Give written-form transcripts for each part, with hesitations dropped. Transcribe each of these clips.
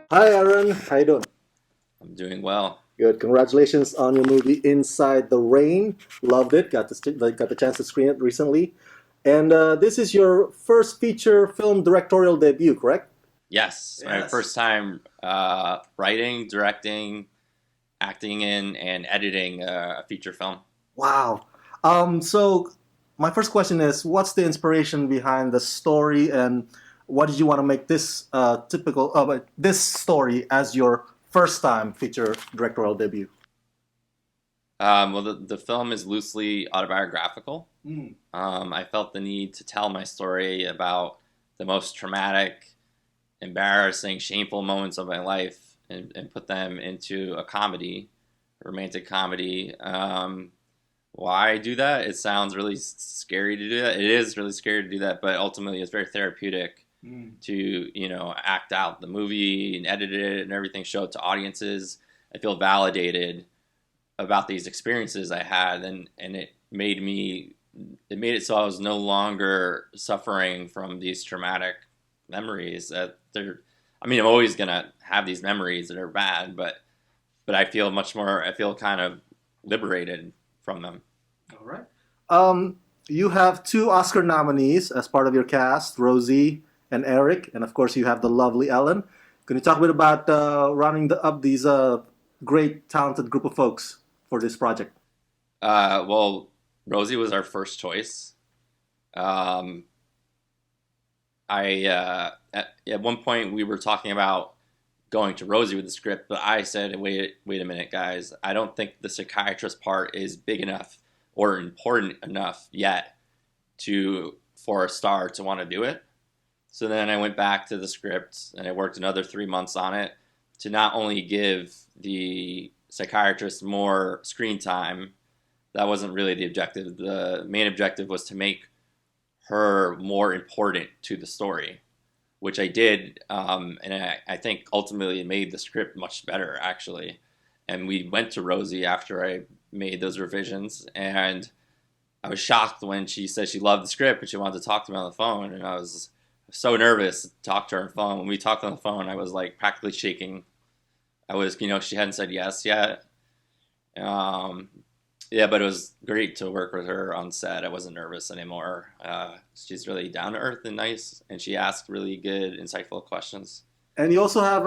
Hi Aaron, how you doing? I'm doing well. Good. Congratulations on your movie Inside the Rain. Loved it. Got the chance to screen it recently. And this is your first feature film directorial debut, correct? Yes, my Yes. first time writing, directing, acting in, and editing a feature film. Wow. So my first question is, what's the inspiration behind the story, and what did you want to make this story as your first time feature directorial debut? The film is loosely autobiographical. Mm. I felt the need to tell my story about the most traumatic, embarrassing, shameful moments of my life and put them into a comedy, a romantic comedy. Why do that? It sounds really scary to do that. It is really scary to do that, but ultimately it's very therapeutic Mm. to, act out the movie and edit it and everything, show it to audiences. I feel validated about these experiences I had, and it made it so I was no longer suffering from these traumatic memories that they're I mean, I'm always gonna have these memories that are bad, but I feel kind of liberated from them. All right. You have two Oscar nominees as part of your cast, Rosie and Eric, and of course you have the lovely Ellen. Can you talk a bit about rounding up these great, talented group of folks for this project? Well, Rosie was our first choice. Um, at one point we were talking about going to Rosie with the script, but I said, wait a minute, guys. I don't think the psychiatrist part is big enough or important enough yet to for a star to want to do it. So then I went back to the script and I worked another 3 months on it to not only give the psychiatrist more screen time. That wasn't really the objective. The main objective was to make her more important to the story, which I did, and I think ultimately it made the script much better, actually. And we went to Rosie after I made those revisions, and I was shocked when she said she loved the script and she wanted to talk to me on the phone, and I was so nervous to talk to her on the phone. When we talked on the phone, I was like practically shaking. I was, she hadn't said yes yet. Um, yeah, but it was great to work with her on set. I wasn't nervous anymore. She's really down to earth and nice, and she asked really good, insightful questions. And you also have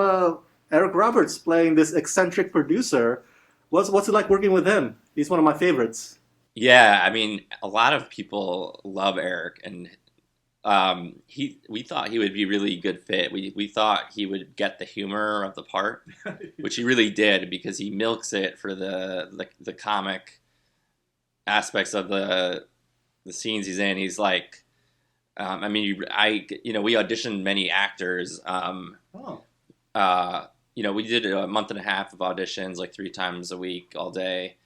Eric Roberts playing this eccentric producer. What's it like working with him? He's one of my favorites. Yeah, I mean, a lot of people love Eric, and we thought he would be really good fit. We thought he would get the humor of the part, which he really did because he milks it for the comic aspects of the scenes he's in. He's like, I mean, we auditioned many actors. Oh. We did a month and a half of auditions, like 3 times a week, all day.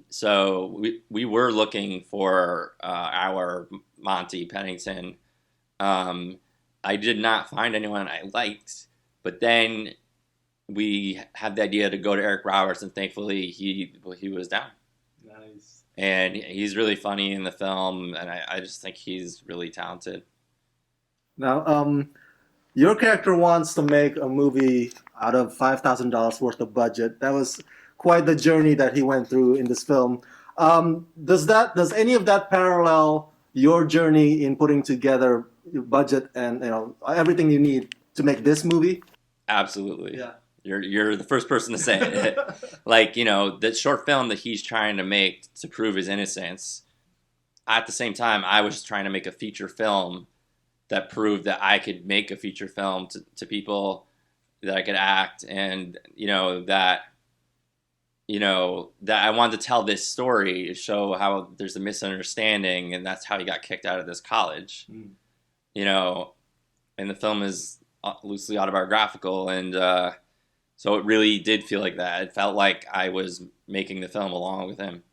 So we were looking for our Monty Pennington. Um, I did not find anyone I liked, but then we had the idea to go to Eric Roberts, and thankfully he was down. Nice. And he's really funny in the film, and I just think he's really talented. Now, your character wants to make a movie out of $5,000 worth of budget. That was quite the journey that he went through in this film. Does any of that parallel your journey in putting together your budget and everything you need to make this movie? Absolutely. Yeah. You're the first person to say it. Like, the short film that he's trying to make to prove his innocence. At the same time, I was trying to make a feature film that proved that I could make a feature film to people, that I could act, and that I wanted to tell this story to show how there's a misunderstanding, and that's how he got kicked out of this college. Mm. You know, and the film is loosely autobiographical, and so it really did feel like that. It felt like I was making the film along with him,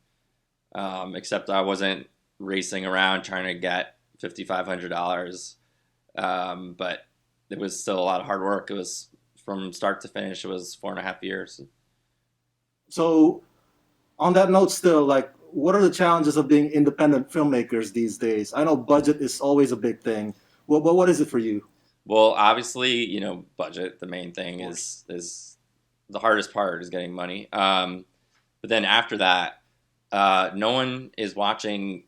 except I wasn't racing around trying to get $5,500. But it was still a lot of hard work. It was from start to finish. It was 4.5 years. So, on that note, still, like, what are the challenges of being independent filmmakers these days? I know budget is always a big thing. What is it for you? Well, obviously, budget. The main thing is the hardest part is getting money. But then after that, no one is watching,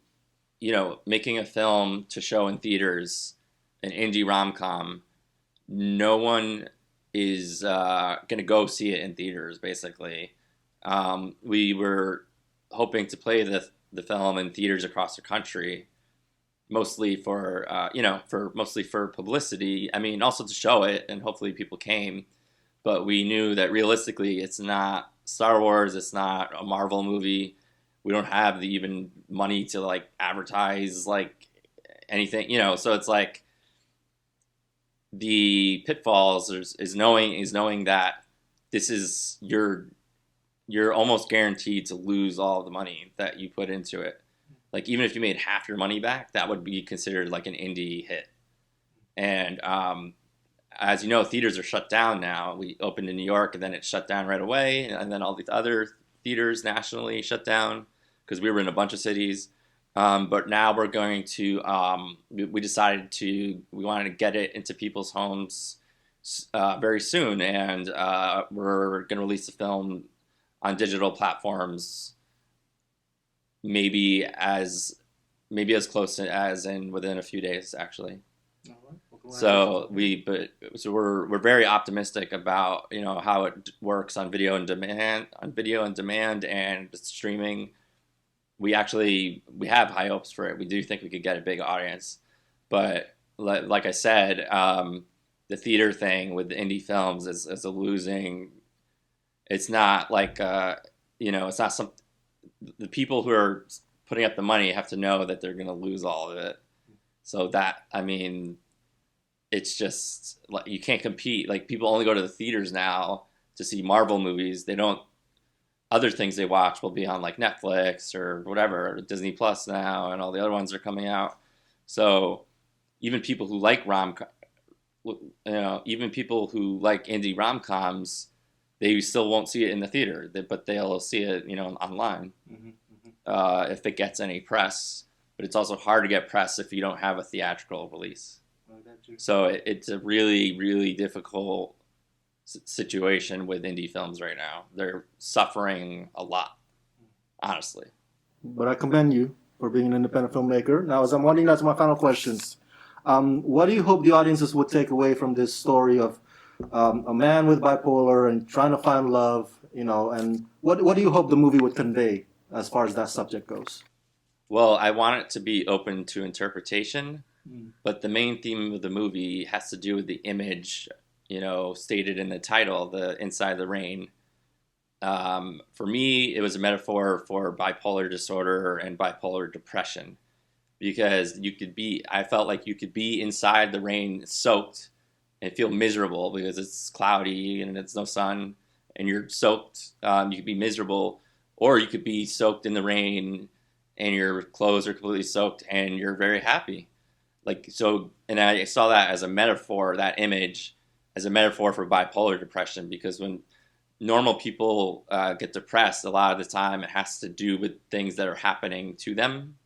making a film to show in theaters, an indie rom-com. No one is going to go see it in theaters, basically. We were hoping to play the film in theaters across the country, mostly for mostly for publicity. I mean, also to show it, and hopefully people came. But we knew that realistically, it's not Star Wars. It's not a Marvel movie. We don't have the even money to like advertise like anything, So it's like the pitfalls is knowing that this is you're almost guaranteed to lose all the money that you put into it. Like even if you made half your money back, that would be considered like an indie hit. And as you know, theaters are shut down now. We opened in New York, and then it shut down right away, and then all these other theaters nationally shut down because we were in a bunch of cities. But now we're going to. We decided we wanted to get it into people's homes very soon, and we're going to release the film on digital platforms maybe as close as in within a few days, actually. All right. Well, So we're very optimistic about how it works on video and demand, and streaming. We have high hopes for it. We do think we could get a big audience, but like I said, the theater thing with the indie films is a losing. It's not like it's not some. The people who are putting up the money have to know that they're going to lose all of it. So that, I mean, it's just like you can't compete. Like people only go to the theaters now to see Marvel movies. They don't. Other things they watch will be on like Netflix or whatever, Disney Plus now, and all the other ones are coming out. So even people who like even people who like indie rom-coms, they still won't see it in the theater, but they'll see it, online if it gets any press. But it's also hard to get press if you don't have a theatrical release. So it's a really, really difficult situation with indie films right now. They're suffering a lot, honestly. But I commend you for being an independent filmmaker. Now, as I'm winding down to my final questions, what do you hope the audiences would take away from this story of a man with bipolar and trying to find love, and what do you hope the movie would convey as far as that subject goes? Well, I want it to be open to interpretation, but the main theme of the movie has to do with the image, stated in the title, the Inside the Rain. For me, it was a metaphor for bipolar disorder and bipolar depression, because I felt like you could be inside the rain soaked and feel miserable because it's cloudy and it's no sun and you're soaked. You could be miserable, or you could be soaked in the rain and your clothes are completely soaked and you're very happy. And I saw that as a metaphor, that image as a metaphor for bipolar depression, because when normal people get depressed, a lot of the time it has to do with things that are happening to them.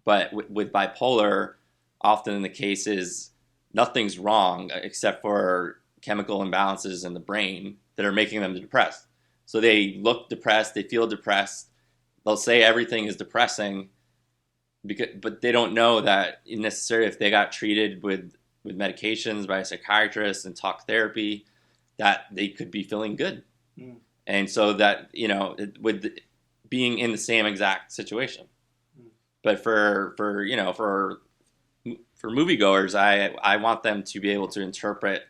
But with bipolar, often the case is nothing's wrong except for chemical imbalances in the brain that are making them depressed. So they look depressed, they feel depressed, they'll say everything is depressing, but they don't know that necessarily if they got treated with medications by a psychiatrist and talk therapy, that they could be feeling good. And so that, with being in the same exact situation. But for moviegoers, I want them to be able to interpret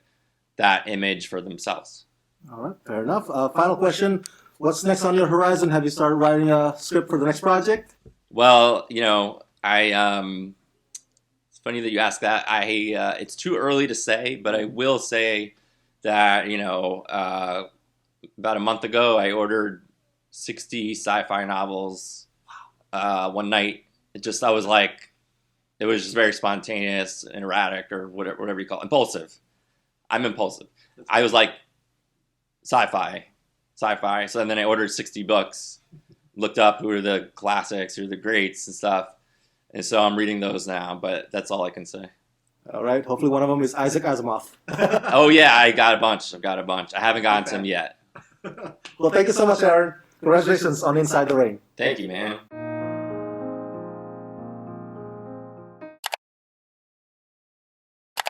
that image for themselves. All right, fair enough. Final question. What's next on your horizon? Have you started writing a script for the next project? Well, it's funny that you ask that. It's too early to say, but I will say that, about a month ago, I ordered 60 sci-fi novels one night. It was just very spontaneous and erratic, or whatever you call it. Impulsive. I'm impulsive. I was like, sci-fi. So then I ordered 60 books, looked up who are the classics, who are the greats and stuff. And so I'm reading those now, but that's all I can say. All right. Hopefully, one of them is Isaac Asimov. Oh yeah, I got a bunch. I haven't gotten to them yet. Well, thank you so much, Aaron. Congratulations on Inside the Ring. Thank you, man.